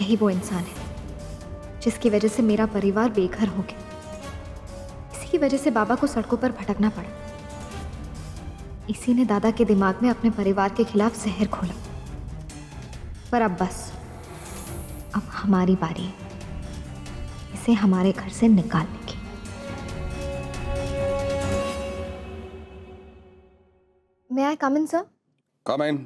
यही वो इंसान है जिसकी वजह से मेरा परिवार बेघर हो गया। इसी की वजह से बाबा को सड़कों पर भटकना पड़ा। इसी ने दादा के दिमाग में अपने परिवार के खिलाफ जहर घोला। पर अब बस, अब हमारी बारी है इसे हमारे घर से निकालने की। May I come in, sir? Come in.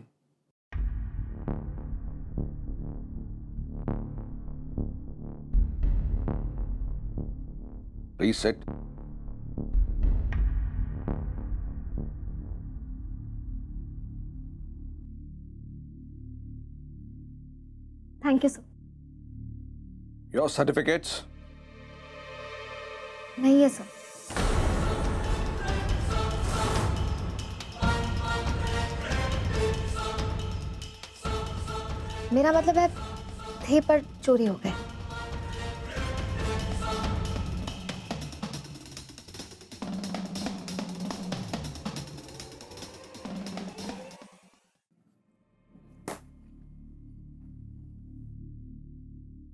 Please sit. Thank you, sir. Your certificates? नहीं है सर। मेरा मतलब है थे पर चोरी हो गए।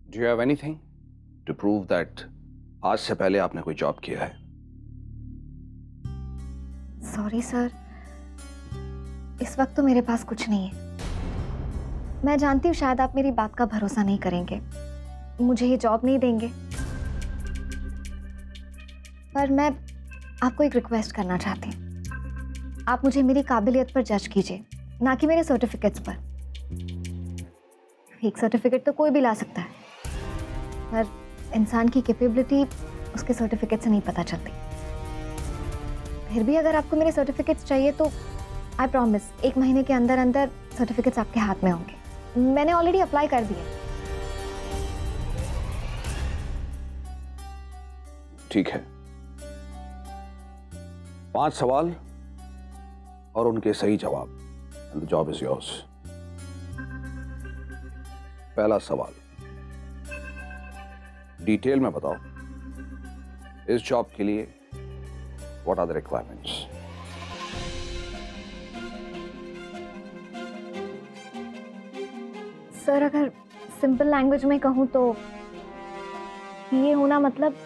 Do you have anything to prove that आज से पहले आपने कोई जॉब किया है? सॉरी सर, इस वक्त तो मेरे पास कुछ नहीं है। मैं जानती हूँ शायद आप मेरी बात का भरोसा नहीं करेंगे, मुझे ये जॉब नहीं देंगे, पर मैं आपको एक रिक्वेस्ट करना चाहती हूँ। आप मुझे मेरी काबिलियत पर जज कीजिए, ना कि मेरे सर्टिफिकेट्स पर। फेक सर्टिफिकेट तो कोई भी ला सकता है, पर इंसान की कैपेबिलिटी उसके सर्टिफिकेट से नहीं पता चलती। फिर भी अगर आपको मेरे सर्टिफिकेट्स चाहिए तो आई प्रॉमिस 1 महीने के अंदर अंदर सर्टिफिकेट्स आपके हाथ में होंगे। मैंने ऑलरेडी अप्लाई कर दिया। ठीक है, 5 सवाल और उनके सही जवाब, and the job is yours. पहला सवाल, डिटेल में बताओ, इस जॉब के लिए what are the requirements? Sir, अगर सिंपल लैंग्वेज में कहूँ तो ये होना मतलब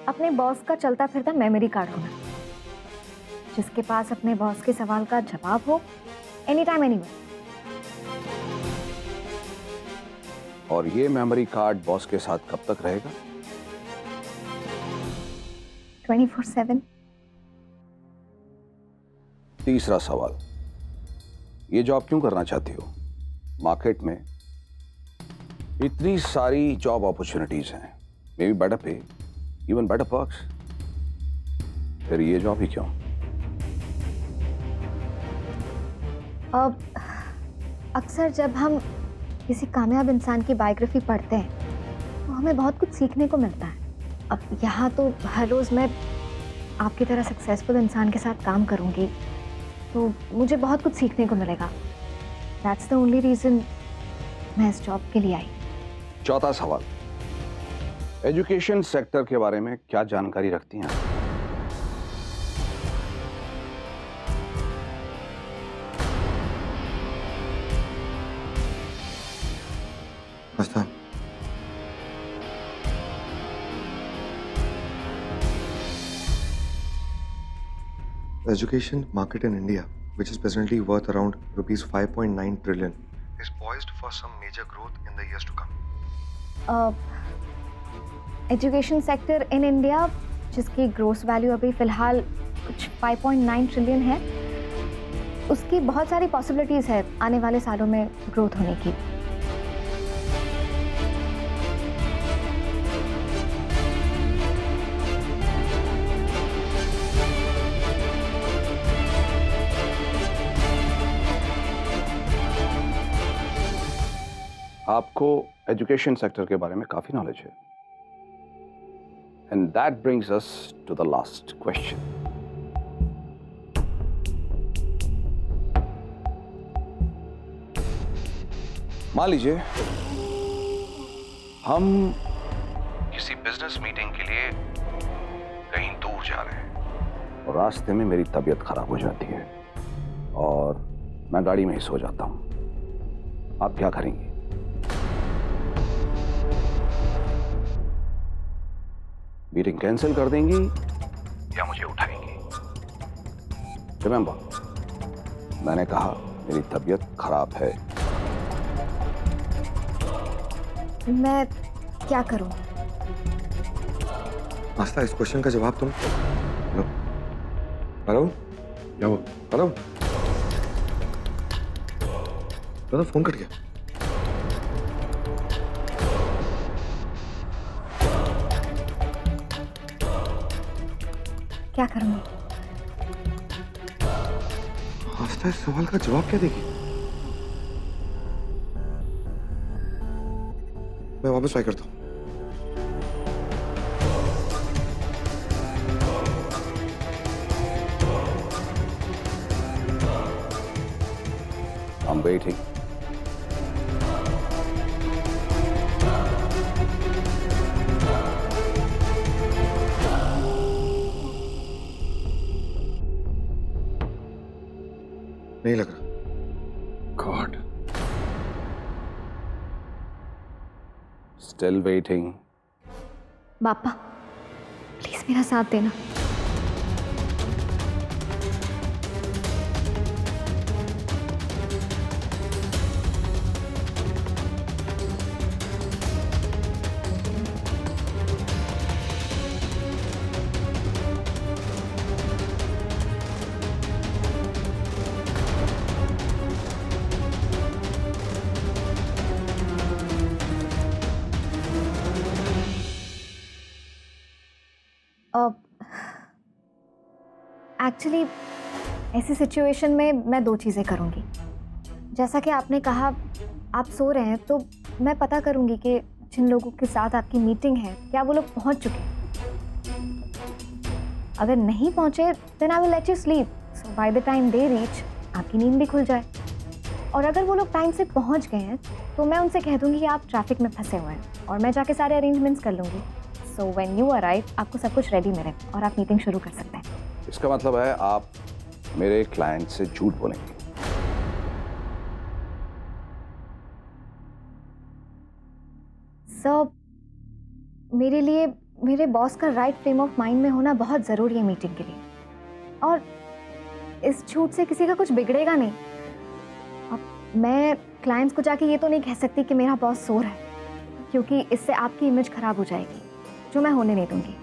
अपने बॉस का चलता फिरता मेमोरी कार्ड होना, जिसके पास अपने बॉस के सवाल का जवाब हो एनी टाइम एनीवेयर। और ये मेमोरी कार्ड बॉस के साथ कब तक रहेगा? 24/7। तीसरा सवाल, ये जॉब क्यों करना चाहती हो? मार्केट में इतनी सारी जॉब अपॉर्चुनिटीज हैं, मे बी बेटर पे, इवन बेटर पर्क्स, फिर ये जॉब ही क्यों? अब अक्सर जब हम किसी कामयाब इंसान की बायोग्राफी पढ़ते हैं तो हमें बहुत कुछ सीखने को मिलता है। अब यहाँ तो हर रोज़ मैं आपकी तरह सक्सेसफुल इंसान के साथ काम करूँगी तो मुझे बहुत कुछ सीखने को मिलेगा। दैट्स द ओनली रीज़न मैं इस जॉब के लिए आई। चौथा सवाल, एजुकेशन सेक्टर के बारे में क्या जानकारी रखती हैं? Education market in India, which is presently worth around rupees 5.9 trillion, is poised for some major growth in the years to come. Education sector in India, जिसकी ग्रोस वैल्यू अभी फ़िलहाल कुछ 5.9 ट्रिलियन है, उसकी बहुत सारी पॉसिबिलिटीज़ है आने वाले सालों में ग्रोथ होने की। आपको एजुकेशन सेक्टर के बारे में काफी नॉलेज है, and that brings us to the last question. मान लीजिए हम किसी बिजनेस मीटिंग के लिए कहीं दूर जा रहे हैं और रास्ते में मेरी तबीयत खराब हो जाती है और मैं गाड़ी में ही सो जाता हूं, आप क्या करेंगे? मीटिंग कैंसिल कर देंगी या मुझे उठाएंगी। रिमेंबर, मैंने कहा मेरी तबीयत खराब है। मैं क्या करूं? आस्था, इस क्वेश्चन का जवाब तुम। हेलो हेलो, क्या हुआ? हेलो दादा, फोन कट गया। क्या करूंगी? आस्था इस सवाल का जवाब क्या देगी? मैं वापस ट्राई करता हूँ। I'm waiting. नहीं लग रहा। God. Still waiting. बापा, प्लीज मेरा साथ देना। एक्चुअली ऐसी सिचुएशन में मैं दो चीज़ें करूँगी। जैसा कि आपने कहा आप सो रहे हैं, तो मैं पता करूँगी कि जिन लोगों के साथ आपकी मीटिंग है क्या वो लोग पहुँच चुके हैं। अगर नहीं पहुँचे then I will let you sleep, so by the time they reach आपकी नींद भी खुल जाए। और अगर वो लोग टाइम से पहुँच गए हैं तो मैं उनसे कह दूँगी कि आप ट्रैफिक में फंसे हुए हैं और मैं जाके सारे अरेंजमेंट्स कर लूँगी। सो व्हेन यू अराइव आपको सब कुछ रेडी मिले और आप मीटिंग शुरू कर सकते हैं। इसका मतलब है आप मेरे क्लाइंट से झूठ बोलेंगे। सर, मेरे लिए मेरे बॉस का राइट फ्रेम ऑफ माइंड में होना बहुत ज़रूरी है मीटिंग के लिए, और इस झूठ से किसी का कुछ बिगड़ेगा नहीं। अब मैं क्लाइंट्स को जाके ये तो नहीं कह सकती कि मेरा बॉस सो रहा है, क्योंकि इससे आपकी इमेज खराब हो जाएगी, जो मैं होने नहीं दूंगी।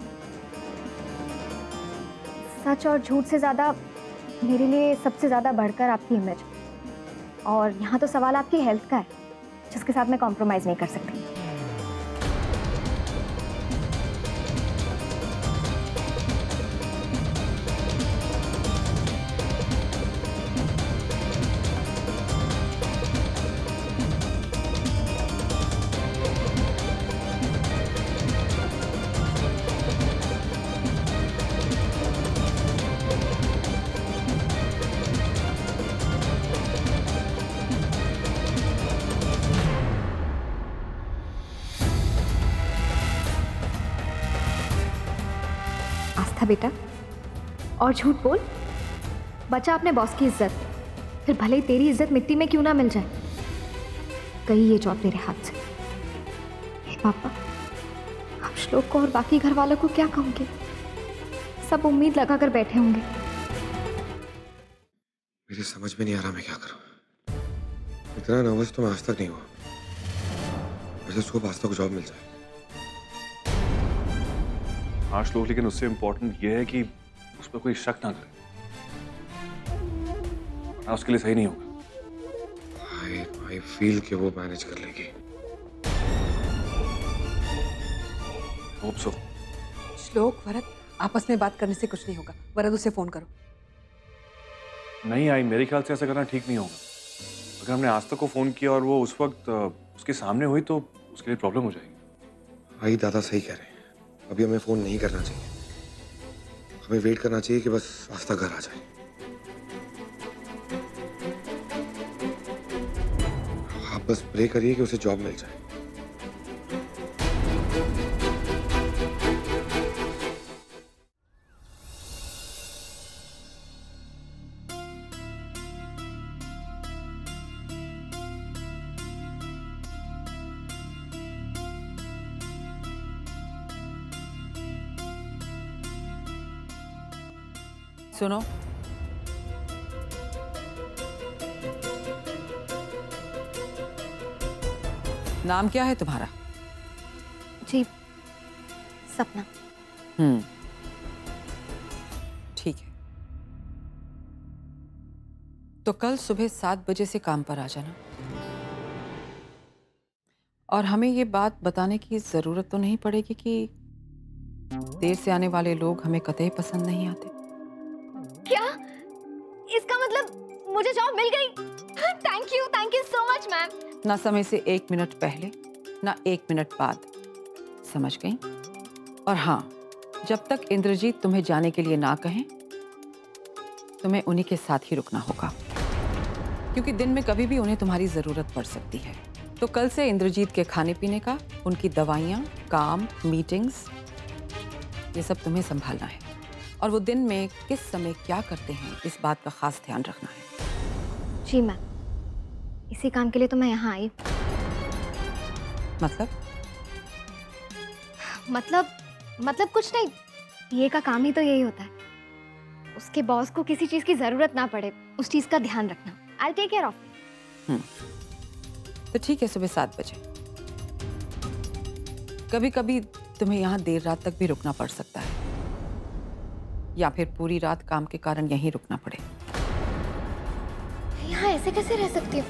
सच और झूठ से ज़्यादा मेरे लिए सबसे ज़्यादा बढ़कर आपकी इमेज, और यहाँ तो सवाल आपकी हेल्थ का है जिसके साथ मैं कॉम्प्रोमाइज़ नहीं कर सकती। आस्था बेटा, और झूठ बोल, बचा अपने बॉस की इज्जत, फिर भले ही तेरी इज्जत मिट्टी में क्यों ना मिल जाए। गई ये जॉब तेरे हाथ से। हे पापा, आप श्लोक को और बाकी घर वालों को क्या कहोगे? सब उम्मीद लगाकर बैठे होंगे। मुझे समझ में नहीं आ रहा मैं क्या करूं। इतना नर्वस तो मैं आज तक नहीं हुआ। वैसे सुबह आज तक जॉब मिल जाए। हाँ श्लोक, लेकिन उससे इम्पोर्टेंट ये है कि उस पर कोई शक ना करे, वरना उसके लिए सही नहीं होगा। I feel कि वो मैनेज कर लेगी। Hope so. श्लोक, वरद, आपस में बात करने से कुछ नहीं होगा। वरद, उसे फोन करो। नहीं आई, मेरे ख्याल से ऐसा करना ठीक नहीं होगा। अगर हमने आस्था को फोन किया और वो उस वक्त उसके सामने हुई तो उसके लिए प्रॉब्लम हो जाएगी। आई दादा सही कह रहे हैं, अभी हमें फोन नहीं करना चाहिए। हमें वेट करना चाहिए कि बस आस्था घर आ जाए। आप बस प्रे करिए कि उसे जॉब मिल जाए। सुनो, नाम क्या है तुम्हारा? जी, सपना। ठीक है, तो कल सुबह 7 बजे से काम पर आ जाना। और हमें ये बात बताने की जरूरत तो नहीं पड़ेगी कि देर से आने वाले लोग हमें कतई पसंद नहीं आते। क्या? इसका मतलब मुझे जॉब मिल गई? Thank you so much ma'am. ना समय से 1 मिनट पहले, ना 1 मिनट बाद, समझ गई? और हाँ, जब तक इंद्रजीत तुम्हें जाने के लिए ना कहें, तुम्हें उन्हीं के साथ ही रुकना होगा, क्योंकि दिन में कभी भी उन्हें तुम्हारी जरूरत पड़ सकती है। तो कल से इंद्रजीत के खाने पीने का, उनकी दवाइयाँ, काम, मीटिंग्स, ये सब तुम्हें संभालना है। और वो दिन में किस समय क्या करते हैं, इस बात का खास ध्यान रखना है। जी मैम, इसी काम के लिए तो मैं यहाँ आई। मतलब कुछ नहीं, पीए का काम ही तो यही होता है, उसके बॉस को किसी चीज की जरूरत ना पड़े, उस चीज का ध्यान रखना। I'll take care of it। तो ठीक है, सुबह 7 बजे। कभी कभी तुम्हें यहाँ देर रात तक भी रुकना पड़ सकता है, या फिर पूरी रात काम के कारण यहीं रुकना पड़े। यहाँ ऐसे कैसे रह सकती हूँ?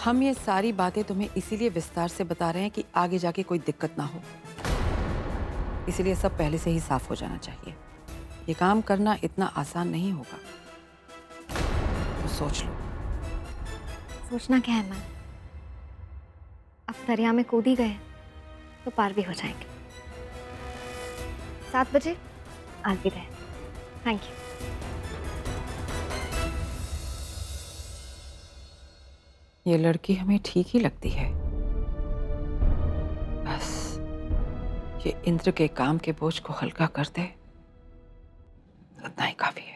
हम ये सारी बातें तुम्हें इसीलिए विस्तार से बता रहे हैं कि आगे जाके कोई दिक्कत ना हो, इसीलिए सब पहले से ही साफ हो जाना चाहिए। ये काम करना इतना आसान नहीं होगा, तो सोच लो। सोचना क्या है मैम, अब दरिया में कूद ही गए तो पार भी हो जाएंगे। 7 बजे I'll be there। Thank you. ये लड़की हमें ठीक ही लगती है, बस ये इंद्र के काम के बोझ को हल्का कर दे, उतना ही काफी है।